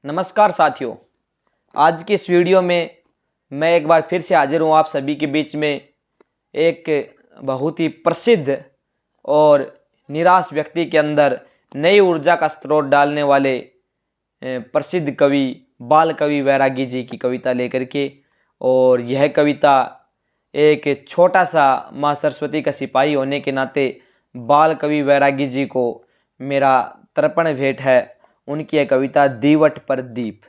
नमस्कार साथियों, आज की इस वीडियो में मैं एक बार फिर से हाजिर हूँ आप सभी के बीच में एक बहुत ही प्रसिद्ध और निराश व्यक्ति के अंदर नई ऊर्जा का स्रोत डालने वाले प्रसिद्ध कवि बाल कवि वैरागी जी की कविता लेकर के। और यह कविता एक छोटा सा माँ सरस्वती का सिपाही होने के नाते बाल कवि वैरागी जी को मेरा तर्पण भेंट है। उनकी यह कविता दीवट पर दीप।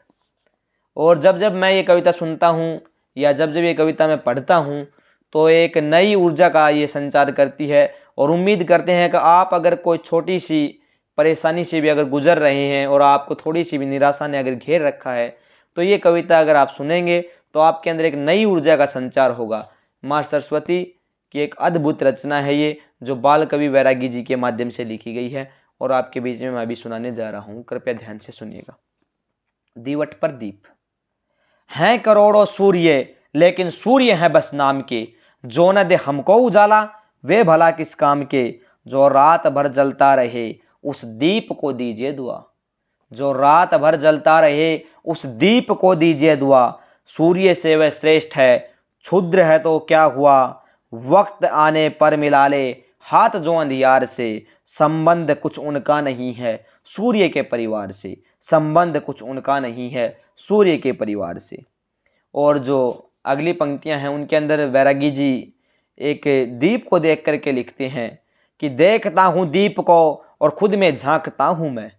और जब जब मैं ये कविता सुनता हूँ या जब जब ये कविता मैं पढ़ता हूँ तो एक नई ऊर्जा का ये संचार करती है। और उम्मीद करते हैं कि आप अगर कोई छोटी सी परेशानी से भी अगर गुजर रहे हैं और आपको थोड़ी सी भी निराशा ने अगर घेर रखा है तो ये कविता अगर आप सुनेंगे तो आपके अंदर एक नई ऊर्जा का संचार होगा। माँ सरस्वती की एक अद्भुत रचना है ये, जो बाल कवि वैरागी जी के माध्यम से लिखी गई है और आपके बीच में मैं अभी सुनाने जा रहा हूँ। कृपया ध्यान से सुनिएगा। दीवट पर दीप। हैं करोड़ों सूर्य लेकिन सूर्य हैं बस नाम के, जो न दे हमको उजाला वे भला किस काम के। जो रात भर जलता रहे उस दीप को दीजिए दुआ। जो रात भर जलता रहे उस दीप को दीजिए दुआ। सूर्य से वह श्रेष्ठ है, क्षुद्र है तो क्या हुआ। वक्त आने पर मिला ले हाथ जो अंधियार से। संबंध कुछ उनका नहीं है सूर्य के परिवार से। संबंध कुछ उनका नहीं है सूर्य के परिवार से। और जो अगली पंक्तियां हैं उनके अंदर वैरागी जी एक दीप को देख करके लिखते हैं कि देखता हूँ दीप को और खुद में झांकता हूँ मैं।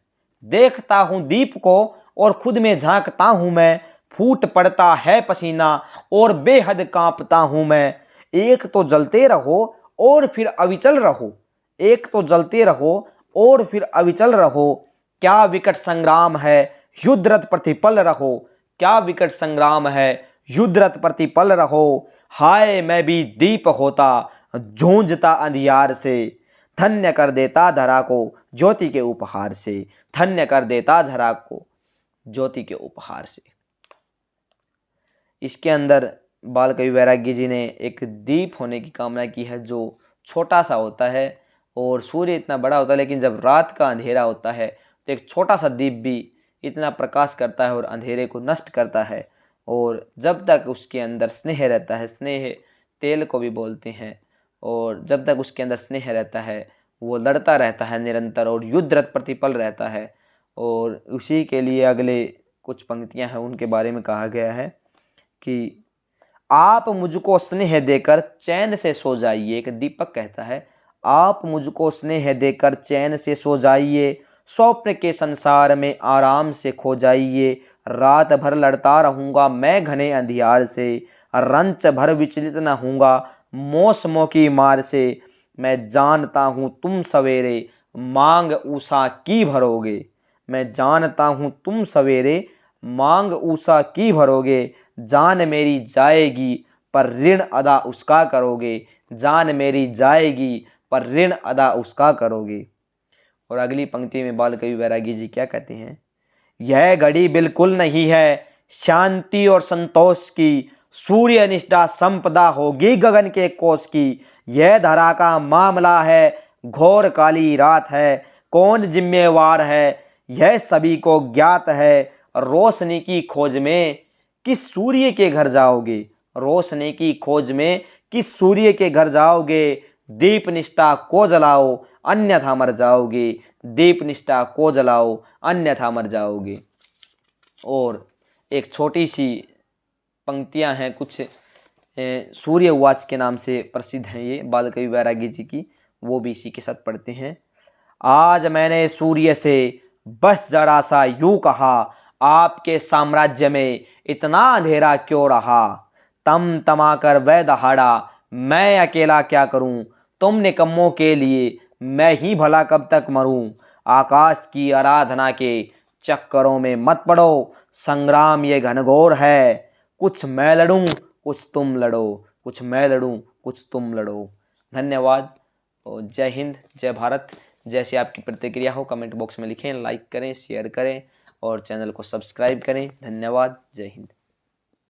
देखता हूँ दीप को और खुद में झांकता हूँ मैं। फूट पड़ता है पसीना और बेहद कांपता हूँ मैं। एक तो जलते रहो और फिर अविचल रहो। एक तो जलते रहो और फिर अविचल रहो। क्या विकट संग्राम है युद्धरत प्रतिपल रहो। क्या विकट संग्राम है युद्धरत प्रतिपल रहो। हाय मैं भी दीप होता झूंझता अंधियार से। धन्य कर देता धरा को ज्योति के उपहार से। धन्य कर देता धरा को ज्योति के उपहार से। इसके अंदर बाल कवि वैरागी जी ने एक दीप होने की कामना की है जो छोटा सा होता है और सूर्य इतना बड़ा होता है, लेकिन जब रात का अंधेरा होता है तो एक छोटा सा दीप भी इतना प्रकाश करता है और अंधेरे को नष्ट करता है। और जब तक उसके अंदर स्नेह रहता है, स्नेह तेल को भी बोलते हैं, और जब तक उसके अंदर स्नेह रहता है वो लड़ता रहता है निरंतर और युद्धरत प्रतिपल रहता है। और उसी के लिए अगले कुछ पंक्तियां हैं उनके बारे में कहा गया है कि आप मुझको स्नेह देकर चैन से सो जाइए। एक दीपक कहता है आप मुझको स्नेह देकर चैन से सो जाइए। स्वप्न के संसार में आराम से खो जाइए। रात भर लड़ता रहूँगा मैं घने अंधियार से। रंच भर विचलित न होऊंगा मौसमों की मार से। मैं जानता हूँ तुम सवेरे मांग ऊषा की भरोगे। मैं जानता हूँ तुम सवेरे मांग ऊषा की भरोगे। जान मेरी जाएगी पर ऋण अदा उसका करोगे। जान मेरी जाएगी पर ऋण अदा उसका करोगे। और अगली पंक्ति में बाल कवि वैरागी जी क्या कहते हैं, यह घड़ी बिल्कुल नहीं है शांति और संतोष की। सूर्य निष्ठा संपदा होगी गगन के कोष की। यह धरा का मामला है घोर काली रात है। कौन जिम्मेवार है यह सभी को ज्ञात है। रोशनी की खोज में किस सूर्य के घर जाओगे। रोशनी की खोज में किस सूर्य के घर जाओगे। दीप निष्ठा को जलाओ अन्यथा मर जाओगे। दीप निष्ठा को जलाओ अन्यथा मर जाओगे। और एक छोटी सी पंक्तियां हैं कुछ सूर्य उवाच के नाम से प्रसिद्ध हैं ये बाल कवि वैरागी जी की, वो भी इसी के साथ पढ़ते हैं। आज मैंने सूर्य से बस जरा सा यूं कहा, आपके साम्राज्य में इतना अंधेरा क्यों रहा। तम तमाकर वह दहाड़ा मैं अकेला क्या करूं। तुम निकम्मों के लिए मैं ही भला कब तक मरूं। आकाश की आराधना के चक्करों में मत पड़ो। संग्राम ये घनघोर है। कुछ मैं लड़ूं कुछ तुम लड़ो। कुछ मैं लड़ूं कुछ तुम लड़ो। धन्यवाद और जय हिंद जय भारत। जैसे आपकी प्रतिक्रिया हो कमेंट बॉक्स में लिखें, लाइक करें, शेयर करें और चैनल को सब्सक्राइब करें। धन्यवाद, जय हिंद।